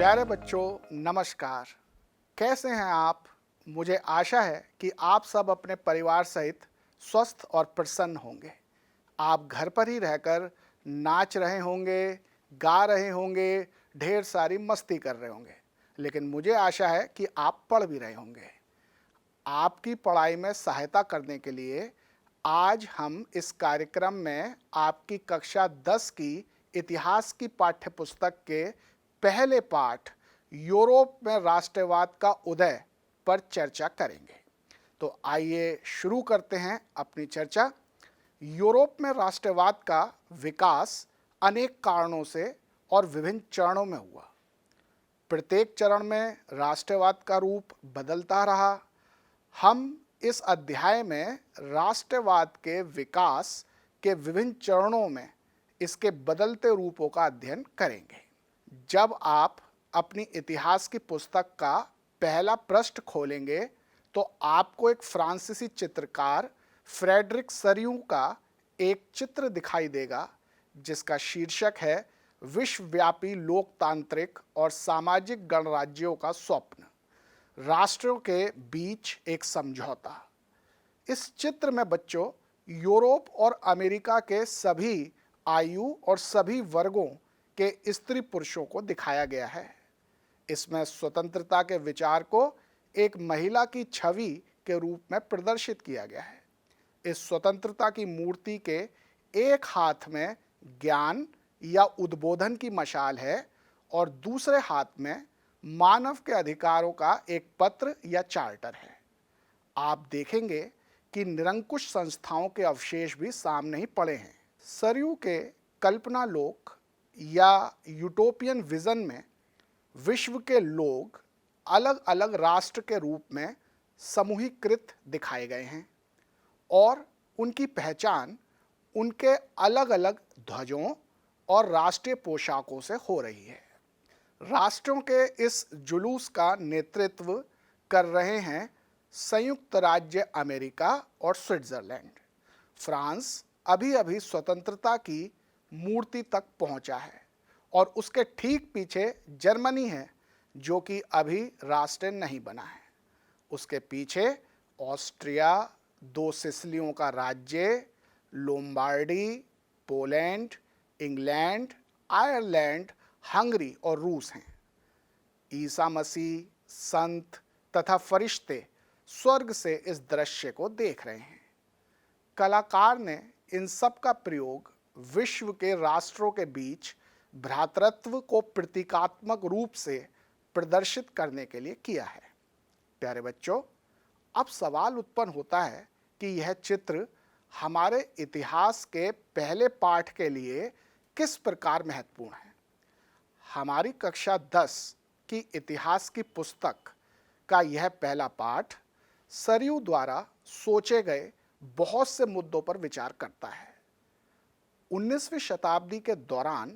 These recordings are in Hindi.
प्यारे बच्चों नमस्कार। कैसे हैं आप? मुझे आशा है कि आप सब अपने परिवार सहित स्वस्थ और प्रसन्न होंगे। आप घर पर ही रहकर नाच रहे होंगे, गा रहे होंगे, ढेर सारी मस्ती कर रहे होंगे, लेकिन मुझे आशा है कि आप पढ़ भी रहे होंगे। आपकी पढ़ाई में सहायता करने के लिए आज हम इस कार्यक्रम में आपकी कक्षा 10 की इतिहास की पाठ्यपुस्तक के पहले पाठ यूरोप में राष्ट्रवाद का उदय पर चर्चा करेंगे। तो आइए शुरू करते हैं अपनी चर्चा। यूरोप में राष्ट्रवाद का विकास अनेक कारणों से और विभिन्न चरणों में हुआ। प्रत्येक चरण में राष्ट्रवाद का रूप बदलता रहा। हम इस अध्याय में राष्ट्रवाद के विकास के विभिन्न चरणों में इसके बदलते रूपों का अध्ययन करेंगे। जब आप अपनी इतिहास की पुस्तक का पहला पृष्ठ खोलेंगे तो आपको एक फ्रांसीसी चित्रकार फ्रेडरिक सरियू का एक चित्र दिखाई देगा जिसका शीर्षक है विश्वव्यापी लोकतांत्रिक और सामाजिक गणराज्यों का स्वप्न, राष्ट्रों के बीच एक समझौता। इस चित्र में बच्चों यूरोप और अमेरिका के सभी आयु और सभी वर्गों के स्त्री पुरुषों को दिखाया गया है। इसमें स्वतंत्रता के विचार को एक महिला की छवि के रूप में प्रदर्शित किया गया है। इस स्वतंत्रता की मूर्ति के एक हाथ में ज्ञान या उद्बोधन की मशाल है और दूसरे हाथ में मानव के अधिकारों का एक पत्र या चार्टर है। आप देखेंगे कि निरंकुश संस्थाओं के अवशेष भी सामने ही पड़े हैं। सरयू के कल्पना लोक या यूटोपियन विजन में विश्व के लोग अलग अलग राष्ट्र के रूप में समूहीकृत दिखाए गए हैं और उनकी पहचान उनके अलग अलग ध्वजों और राष्ट्रीय पोशाकों से हो रही है। राष्ट्रों के इस जुलूस का नेतृत्व कर रहे हैं संयुक्त राज्य अमेरिका और स्विट्जरलैंड। फ्रांस अभी अभी स्वतंत्रता की मूर्ति तक पहुंचा है और उसके ठीक पीछे जर्मनी है जो कि अभी राष्ट्र नहीं बना है। उसके पीछे ऑस्ट्रिया, दो सिसिलियों का राज्य, Lombardy, Poland, England, Ireland, Hungary और रूस हैं। ईसा मसीह, संत तथा फरिश्ते स्वर्ग से इस दृश्य को देख रहे हैं। कलाकार ने इन सब का प्रयोग विश्व के राष्ट्रों के बीच भ्रातृत्व को प्रतीकात्मक रूप से प्रदर्शित करने के लिए किया है। प्यारे बच्चों, अब सवाल उत्पन्न होता है कि यह चित्र हमारे इतिहास के पहले पाठ के लिए किस प्रकार महत्वपूर्ण है। हमारी कक्षा 10 की इतिहास की पुस्तक का यह पहला पाठ सरयू द्वारा सोचे गए बहुत से मुद्दों पर विचार करता है। 19वीं शताब्दी के दौरान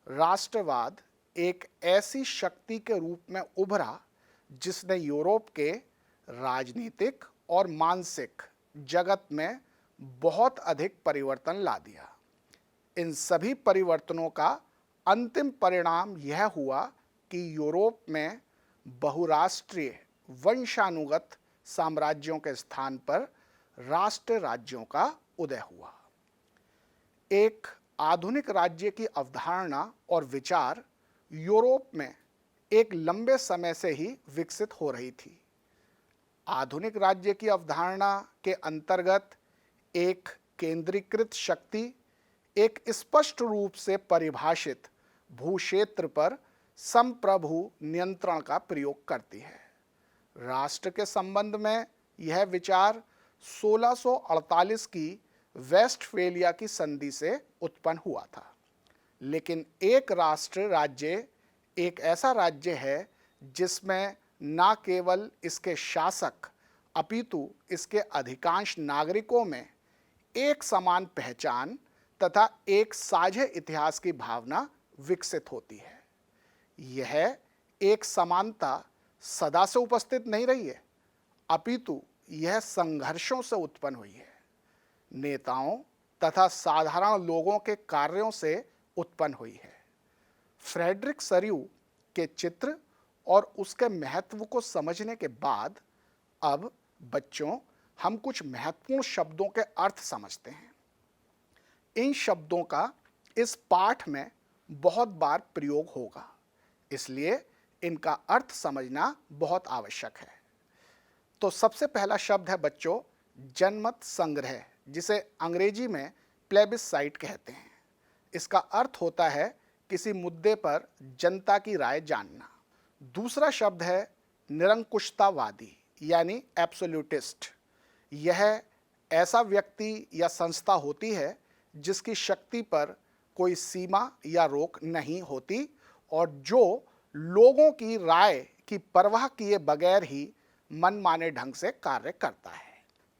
राष्ट्रवाद एक ऐसी शक्ति के रूप में उभरा जिसने यूरोप के राजनीतिक और मानसिक जगत में बहुत अधिक परिवर्तन ला दिया। इन सभी परिवर्तनों का अंतिम परिणाम यह हुआ कि यूरोप में बहुराष्ट्रीय वंशानुगत साम्राज्यों के स्थान पर राष्ट्र राज्यों का उदय हुआ। एक आधुनिक राज्य की अवधारणा और विचार यूरोप में एक लंबे समय से ही विकसित हो रही थी। आधुनिक राज्य की अवधारणा के अंतर्गत एक केंद्रीकृत शक्ति एक स्पष्ट रूप से परिभाषित भूक्षेत्र पर संप्रभु नियंत्रण का प्रयोग करती है। राष्ट्र के संबंध में यह विचार 1648 की वेस्टफेलिया की संधि से उत्पन्न हुआ था। लेकिन एक राष्ट्र राज्य एक ऐसा राज्य है जिसमें न केवल इसके शासक अपितु इसके अधिकांश नागरिकों में एक समान पहचान तथा एक साझे इतिहास की भावना विकसित होती है। यह एक समानता सदा से उपस्थित नहीं रही है, अपितु यह संघर्षों से उत्पन्न हुई है, नेताओं तथा साधारण लोगों के कार्यों से उत्पन्न हुई है। फ्रेडरिक सरयू के चित्र और उसके महत्व को समझने के बाद अब बच्चों हम कुछ महत्वपूर्ण शब्दों के अर्थ समझते हैं। इन शब्दों का इस पाठ में बहुत बार प्रयोग होगा, इसलिए इनका अर्थ समझना बहुत आवश्यक है। तो सबसे पहला शब्द है बच्चों जनमत संग्रह, जिसे अंग्रेजी में प्लेबिससाइट कहते हैं। इसका अर्थ होता है किसी मुद्दे पर जनता की राय जानना। दूसरा शब्द है निरंकुशतावादी यानी एब्सोल्यूटिस्ट। यह ऐसा व्यक्ति या संस्था होती है जिसकी शक्ति पर कोई सीमा या रोक नहीं होती और जो लोगों की राय की परवाह किए बगैर ही मनमाने ढंग से कार्य करता है।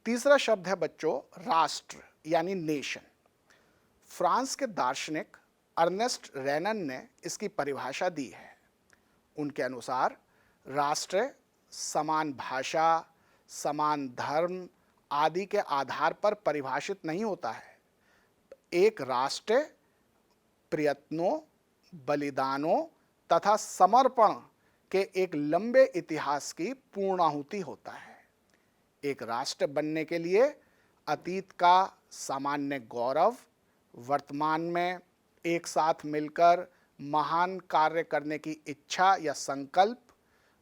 तीसरा शब्द है बच्चों राष्ट्र यानी नेशन। फ्रांस के दार्शनिक अर्नेस्ट रेनन ने इसकी परिभाषा दी है। उनके अनुसार राष्ट्र समान भाषा, समान धर्म आदि के आधार पर परिभाषित नहीं होता है। एक राष्ट्र प्रयत्नों, बलिदानों तथा समर्पण के एक लंबे इतिहास की पूर्णाहुति होता है। एक राष्ट्र बनने के लिए अतीत का सामान्य गौरव, वर्तमान में एक साथ मिलकर महान कार्य करने की इच्छा या संकल्प,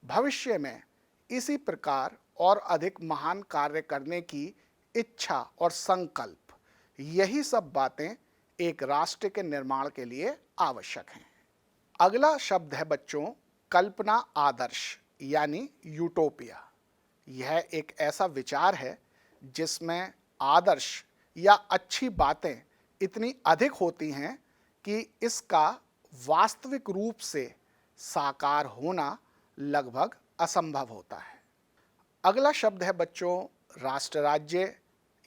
भविष्य में इसी प्रकार और अधिक महान कार्य करने की इच्छा और संकल्प, यही सब बातें एक राष्ट्र के निर्माण के लिए आवश्यक हैं। अगला शब्द है बच्चों कल्पना आदर्श यानी यूटोपिया। यह एक ऐसा विचार है जिसमें आदर्श या अच्छी बातें इतनी अधिक होती हैं कि इसका वास्तविक रूप से साकार होना लगभग असंभव होता है। अगला शब्द है बच्चों राष्ट्र राज्य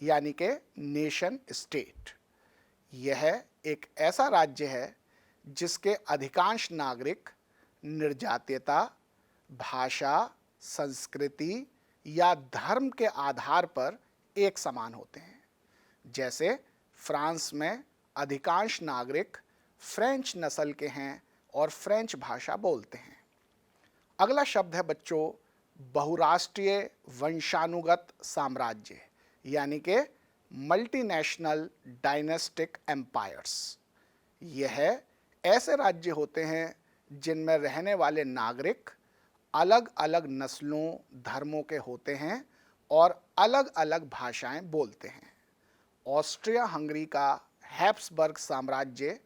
यानी कि नेशन स्टेट। यह एक ऐसा राज्य है जिसके अधिकांश नागरिक निर्जातीयता, भाषा, संस्कृति या धर्म के आधार पर एक समान होते हैं। जैसे फ्रांस में अधिकांश नागरिक फ्रेंच नस्ल के हैं और फ्रेंच भाषा बोलते हैं। अगला शब्द है बच्चों बहुराष्ट्रीय वंशानुगत साम्राज्य यानी कि मल्टीनेशनल डायनेस्टिक एम्पायर्स। यह ऐसे राज्य होते हैं जिनमें रहने वाले नागरिक अलग अलग नस्लों, धर्मों के होते हैं और अलग अलग भाषाएं बोलते हैं। ऑस्ट्रिया हंगरी का हैब्सबर्ग साम्राज्य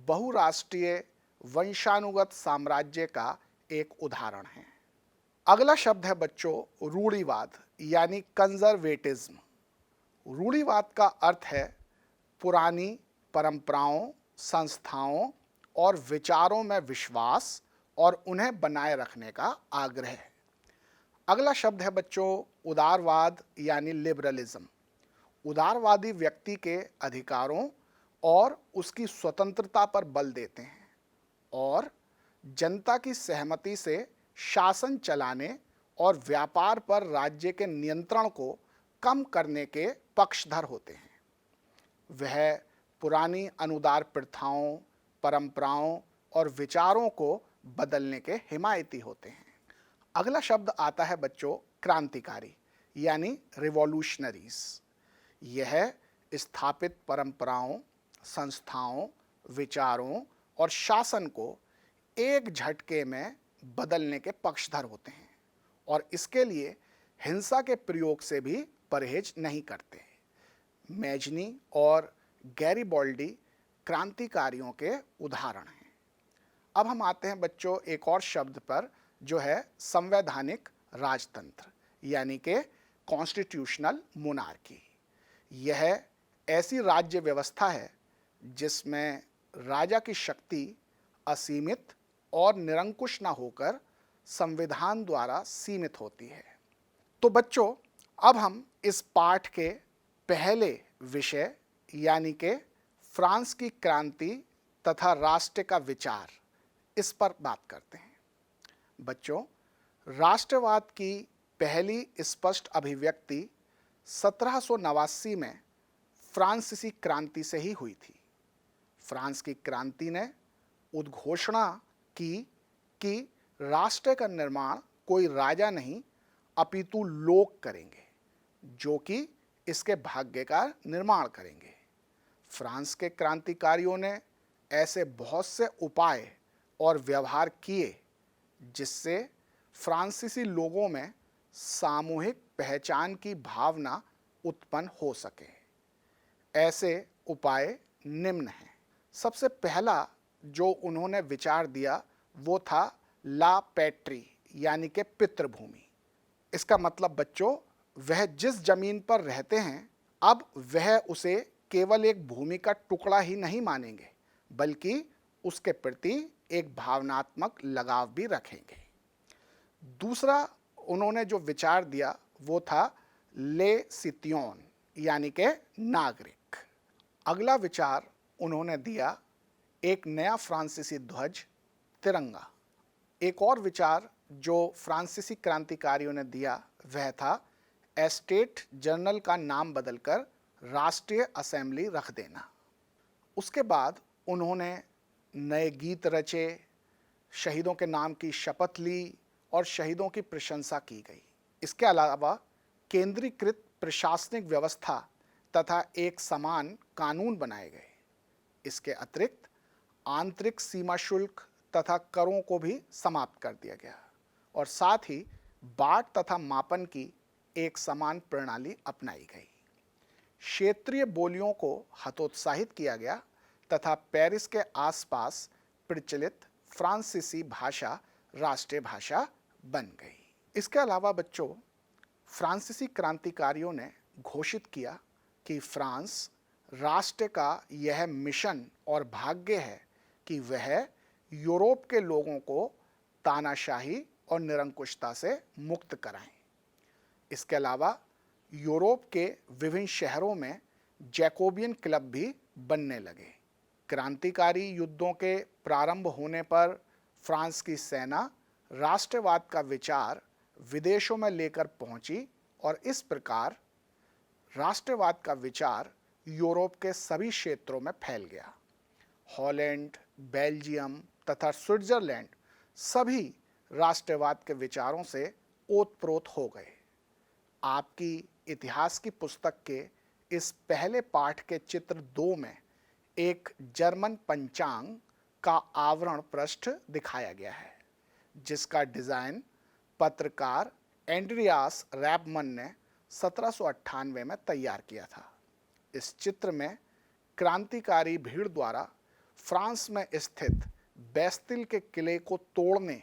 बहुराष्ट्रीय वंशानुगत साम्राज्य का एक उदाहरण है। अगला शब्द है बच्चों रूढ़िवाद यानी कंजर्वेटिज्म। रूढ़िवाद का अर्थ है पुरानी परंपराओं, संस्थाओं और विचारों में विश्वास और उन्हें बनाए रखने का आग्रह। अगला शब्द है बच्चों उदारवाद यानी लिबरलिज्म। उदारवादी व्यक्ति के अधिकारों और उसकी स्वतंत्रता पर बल देते हैं और जनता की सहमति से शासन चलाने और व्यापार पर राज्य के नियंत्रण को कम करने के पक्षधर होते हैं। वह पुरानी अनुदार प्रथाओं, परंपराओं और विचारों को बदलने के हिमायती होते हैं। अगला शब्द आता है बच्चों क्रांतिकारी यानी रिवॉल्यूशनरीज। यह स्थापित परंपराओं, संस्थाओं, विचारों और शासन को एक झटके में बदलने के पक्षधर होते हैं और इसके लिए हिंसा के प्रयोग से भी परहेज नहीं करते। मैजनी और गैरिबॉल्डी क्रांतिकारियों के उदाहरण हैं। अब हम आते हैं बच्चों एक और शब्द पर जो है संवैधानिक राजतंत्र यानी कि कॉन्स्टिट्यूशनल मोनार्की। यह ऐसी राज्य व्यवस्था है जिसमें राजा की शक्ति असीमित और निरंकुश न होकर संविधान द्वारा सीमित होती है। तो बच्चों अब हम इस पाठ के पहले विषय यानी कि फ्रांस की क्रांति तथा राष्ट्र का विचार, इस पर बात करते हैं। बच्चों राष्ट्रवाद की पहली स्पष्ट अभिव्यक्ति 1789 में फ्रांसीसी क्रांति से ही हुई थी। फ्रांस की क्रांति ने उद्घोषणा की कि राष्ट्र का निर्माण कोई राजा नहीं अपितु लोग करेंगे, जो कि इसके भाग्य का निर्माण करेंगे। फ्रांस के क्रांतिकारियों ने ऐसे बहुत से उपाय और व्यवहार किए जिससे फ्रांसीसी लोगों में सामूहिक पहचान की भावना उत्पन्न हो सके। ऐसे उपाय निम्न हैं। सबसे पहला जो उन्होंने विचार दिया वो था ला पैट्री, यानी कि पितृभूमि। इसका मतलब बच्चों, वह जिस जमीन पर रहते हैं अब वह उसे केवल एक भूमि का टुकड़ा ही नहीं मानेंगे, बल्कि उसके प्रति एक भावनात्मक लगाव भी रखेंगे। दूसरा उन्होंने जो विचार दिया वो था ले सितियोन, यानी कि नागरिक। अगला विचार उन्होंने दिया एक नया फ्रांसीसी ध्वज, तिरंगा। एक और विचार जो फ्रांसीसी क्रांतिकारियों ने दिया वह था एस्टेट जनरल का नाम बदलकर राष्ट्रीय असेंबली रख देना। उसके बाद उन्होंने नए गीत रचे, शहीदों के नाम की शपथ ली और शहीदों की प्रशंसा की गई। इसके अलावा केंद्रीकृत प्रशासनिक व्यवस्था तथा एक समान कानून बनाए गए। इसके अतिरिक्त आंतरिक सीमा शुल्क तथा करों को भी समाप्त कर दिया गया और साथ ही बाट तथा मापन की एक समान प्रणाली अपनाई गई। क्षेत्रीय बोलियों को हतोत्साहित किया गया तथा पेरिस के आसपास प्रचलित फ्रांसीसी भाषा राष्ट्रीय भाषा बन गई। इसके अलावा बच्चों, फ्रांसीसी क्रांतिकारियों ने घोषित किया कि फ्रांस राष्ट्र का यह मिशन और भाग्य है कि वह यूरोप के लोगों को तानाशाही और निरंकुशता से मुक्त कराएं। इसके अलावा यूरोप के विभिन्न शहरों में जैकोबियन क्लब भी बनने लगे। क्रांतिकारी युद्धों के प्रारंभ होने पर फ्रांस की सेना राष्ट्रवाद का विचार विदेशों में लेकर पहुंची और इस प्रकार राष्ट्रवाद का विचार यूरोप के सभी क्षेत्रों में फैल गया। हॉलैंड, बेल्जियम तथा स्विट्जरलैंड सभी राष्ट्रवाद के विचारों से ओतप्रोत हो गए। आपकी इतिहास की पुस्तक के इस पहले पाठ के चित्र 2 में एक जर्मन पंचांग का आवरण पृष्ठ दिखाया गया है, जिसका डिज़ाइन पत्रकार एंड्रियास रैपमन ने 1798 में तैयार किया था। इस चित्र में क्रांतिकारी भीड़ द्वारा फ्रांस में स्थित बेस्तिल के किले को तोड़ने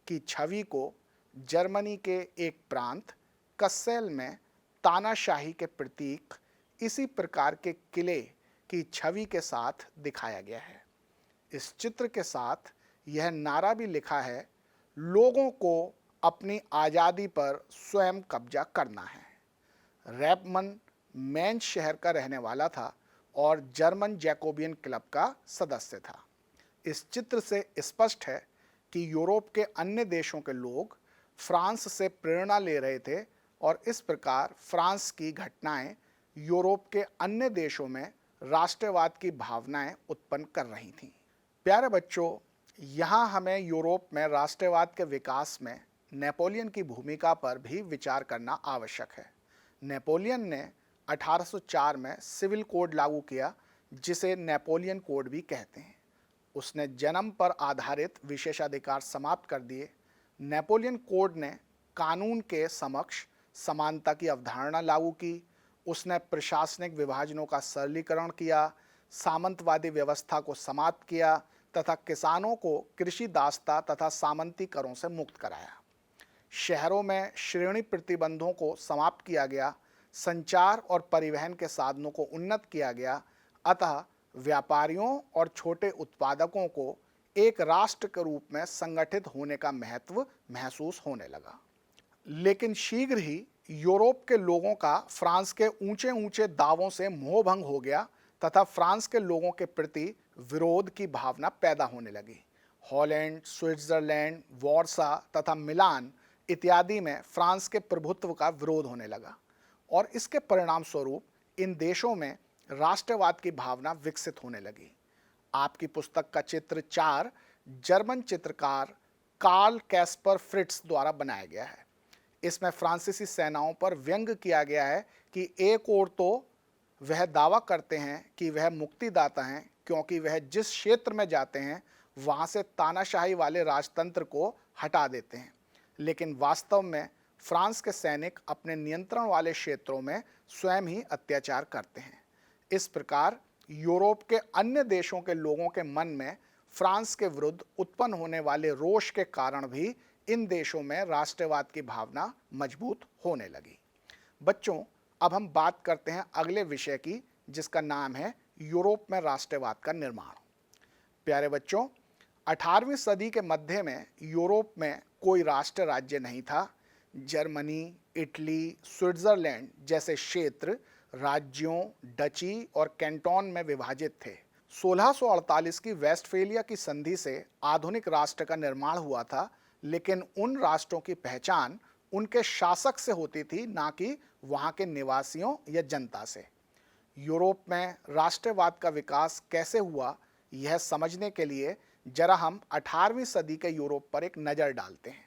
की छवि को जर्मनी के एक प्रांत कस्सेल में तानाशाही के प्रतीक इसी प्रकार के किले की छवि के साथ दिखाया गया है। इस चित्र के साथ यह नारा भी लिखा है, लोगों को अपनी आज़ादी पर स्वयं कब्जा करना है। रैपमन मेंज शहर का रहने वाला था और जर्मन जैकोबियन क्लब का सदस्य था। इस चित्र से स्पष्ट है कि यूरोप के अन्य देशों के लोग फ्रांस से प्रेरणा ले रहे थे और इस प्रकार फ्रांस की घटनाएं यूरोप के अन्य देशों में राष्ट्रवाद की भावनाएं उत्पन्न कर रही थीं। प्यारे बच्चों, यहाँ हमें यूरोप में राष्ट्रवाद के विकास में नेपोलियन की भूमिका पर भी विचार करना आवश्यक है। नेपोलियन ने 1804 में सिविल कोड लागू किया, जिसे नेपोलियन कोड भी कहते हैं। उसने जन्म पर आधारित विशेषाधिकार समाप्त कर दिए। नेपोलियन कोड ने कानून के समक्ष समानता की अवधारणा लागू की। उसने प्रशासनिक विभाजनों का सरलीकरण किया, सामंतवादी व्यवस्था को समाप्त किया तथा किसानों को कृषि दासता तथा सामंती करों से मुक्त कराया। शहरों में श्रेणी प्रतिबंधों को समाप्त किया गया, संचार और परिवहन के साधनों को उन्नत किया गया। अतः व्यापारियों और छोटे उत्पादकों को एक राष्ट्र के रूप में संगठित होने का महत्व महसूस होने लगा। लेकिन शीघ्र ही यूरोप के लोगों का फ्रांस के ऊंचे ऊंचे दावों से मोहभंग हो गया तथा फ्रांस के लोगों के प्रति विरोध की भावना पैदा होने लगी। हॉलैंड, स्विट्जरलैंड, वार्सा तथा मिलान इत्यादि में फ्रांस के प्रभुत्व का विरोध होने लगा और इसके परिणाम स्वरूप इन देशों में राष्ट्रवाद की भावना विकसित होने लगी। आपकी पुस्तक का चित्र 4 जर्मन चित्रकार कार्ल कैस्पर फ्रिट्ज द्वारा बनाया गया है। इसमें फ्रांसीसी सेनाओं पर व्यंग किया गया है कि एक ओर तो वह दावा करते हैं कि वह मुक्तिदाता हैं, क्योंकि वह जिस क्षेत्र में जाते हैं वहां से तानाशाही वाले राजतंत्र को हटा देते हैं, लेकिन वास्तव में फ्रांस के सैनिक अपने नियंत्रण वाले क्षेत्रों में स्वयं ही अत्याचार करते हैं। इस प्रकार यूरोप के अन्य देशों के लोगों के मन में फ्रांस के विरुद्ध उत्पन्न होने वाले रोष के कारण भी इन देशों में राष्ट्रवाद की भावना मजबूत होने लगी। बच्चों, अब हम बात करते हैं अगले विषय की, जिसका नाम है यूरोप में राष्ट्रवाद का निर्माण। प्यारे बच्चों, 18वीं सदी के मध्य में यूरोप में कोई राष्ट्र राज्य नहीं था। जर्मनी, इटली, स्विट्जरलैंड जैसे क्षेत्र राज्यों, डची और कैंटोन में विभाजित थे। 1648 की वेस्टफेलिया की संधि से आधुनिक राष्ट्र का निर्माण हुआ था, लेकिन उन राष्ट्रों की पहचान उनके शासक से होती थी, ना कि वहां के निवासियों या जनता से। यूरोप में राष्ट्रवाद का विकास कैसे हुआ, यह समझने के लिए जरा हम 18वीं सदी के यूरोप पर एक नज़र डालते हैं।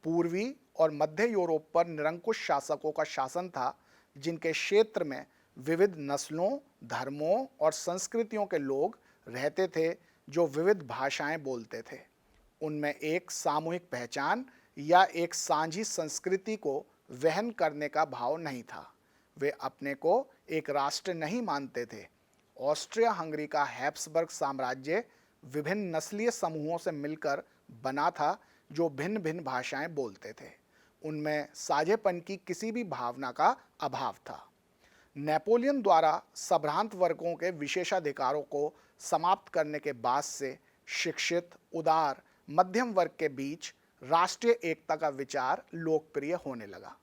पूर्वी और मध्य यूरोप पर निरंकुश शासकों का शासन था, जिनके क्षेत्र में विविध नस्लों, धर्मों और संस्कृतियों के लोग रहते थे, जो विविध भाषाएं बोलते थे। उनमें एक सामूहिक पहचान या एक साझी संस्कृति को वहन करने का भाव नहीं था। वे अपने को एक राष्ट्र नहीं मानते थे। ऑस्ट्रिया हंगरी का हैब्सबर्ग साम्राज्य विभिन्न नस्लीय समूहों से मिलकर बना था, जो भिन्न भिन्न भाषाएं बोलते थे। उनमें साझेपन की किसी भी भावना का अभाव था। नेपोलियन द्वारा संभ्रांत वर्गों के विशेषाधिकारों को समाप्त करने के बाद से शिक्षित, उदार, मध्यम वर्ग के बीच राष्ट्रीय एकता का विचार लोकप्रिय होने लगा।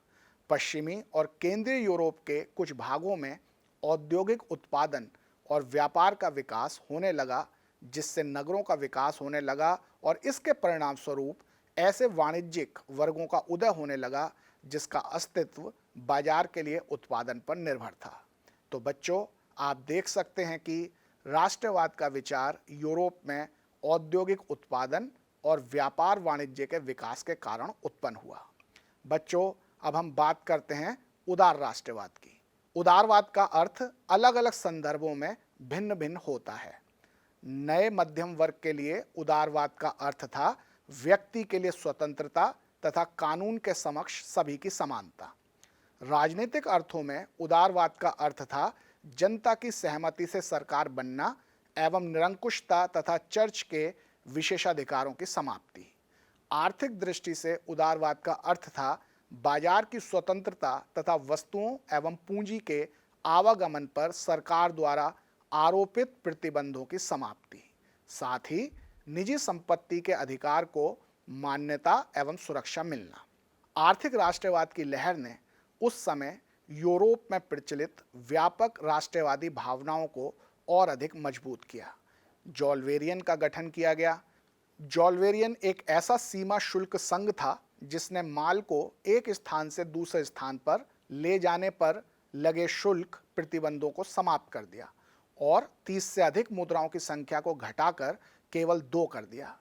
पश्चिमी और केंद्रीय यूरोप के कुछ भागों में औद्योगिक उत्पादन और व्यापार का विकास होने लगा, जिससे नगरों का विकास होने लगा और इसके परिणाम स्वरूप ऐसे वाणिज्यिक वर्गों का उदय होने लगा जिसका अस्तित्व बाजार के लिए उत्पादन पर निर्भर था। तो बच्चों, आप देख सकते हैं कि राष्ट्रवाद का विचार यूरोप में औद्योगिक उत्पादन और व्यापार वाणिज्य के विकास के कारण उत्पन्न हुआ। बच्चों, अब हम बात करते हैं उदार राष्ट्रवाद की। उदारवाद का अर्थ अलग अलग संदर्भों में भिन्न भिन्न होता है। नए मध्यम वर्ग के लिए उदारवाद का अर्थ था व्यक्ति के लिए स्वतंत्रता तथा कानून के समक्ष सभी की समानता। राजनीतिक अर्थों में उदारवाद का अर्थ था जनता की सहमति से सरकार बनना एवं निरंकुशता तथा चर्च के विशेषाधिकारों की समाप्ति। आर्थिक दृष्टि से उदारवाद का अर्थ था बाजार की स्वतंत्रता तथा वस्तुओं एवं पूंजी के आवागमन पर सरकार द्वारा आरोपित प्रतिबंधों की समाप्ति। साथ ही निजी संपत्ति के अधिकार को मान्यता एवं सुरक्षा मिलना। आर्थिक राष्ट्रवाद की लहर ने उस समय यूरोप में प्रचलित व्यापक राष्ट्रवादी भावनाओं को और अधिक मजबूत किया। जॉलवेरियन का गठन किया गया। जॉलवेरियन एक ऐसा सीमा शुल्क संघ था जिसने माल को एक स्थान से दूसरे स्थान पर ले जाने पर लगे शुल्क प्रतिबंधों को समाप्त कर दिया और 30 से अधिक मुद्राओं की संख्या को घटाकर केवल 2 कर दिया।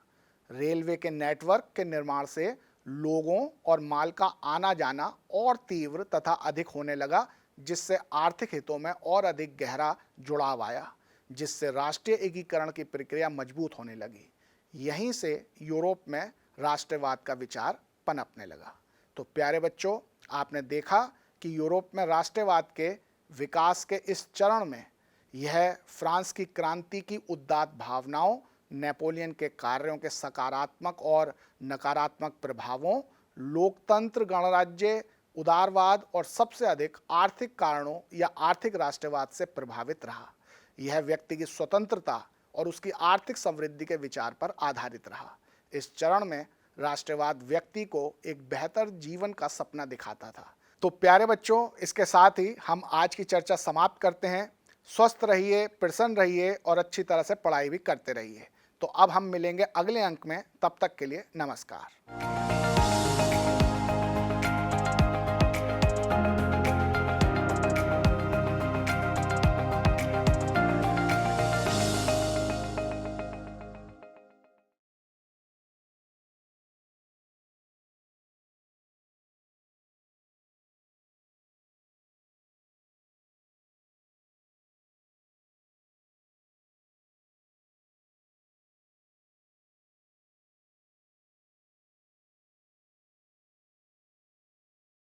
रेलवे के नेटवर्क के निर्माण से लोगों और माल का आना जाना और तीव्र तथा अधिक होने लगा, जिससे आर्थिक हितों में और अधिक गहरा जुड़ाव आया, जिससे राष्ट्रीय एकीकरण की प्रक्रिया मजबूत होने लगी। यहीं से यूरोप में राष्ट्रवाद का विचार पनपने लगा। तो प्यारे बच्चों, आपने देखा कि यूरोप में राष्ट्रवाद के विकास के इस चरण में यह फ्रांस की क्रांति की उदात्त भावनाओं, नेपोलियन के कार्यों के सकारात्मक और नकारात्मक प्रभावों, लोकतंत्र, गणराज्य, उदारवाद और सबसे अधिक आर्थिक कारणों या आर्थिक राष्ट्रवाद से प्रभावित रहा। यह व्यक्ति की स्वतंत्रता और उसकी आर्थिक समृद्धि के विचार पर आधारित रहा। इस चरण में राष्ट्रवाद व्यक्ति को एक बेहतर जीवन का सपना दिखाता था। तो प्यारे बच्चों, इसके साथ ही हम आज की चर्चा समाप्त करते हैं। स्वस्थ रहिए, प्रसन्न रहिए और अच्छी तरह से पढ़ाई भी करते रहिए। तो अब हम मिलेंगे अगले अंक में। तब तक के लिए नमस्कार।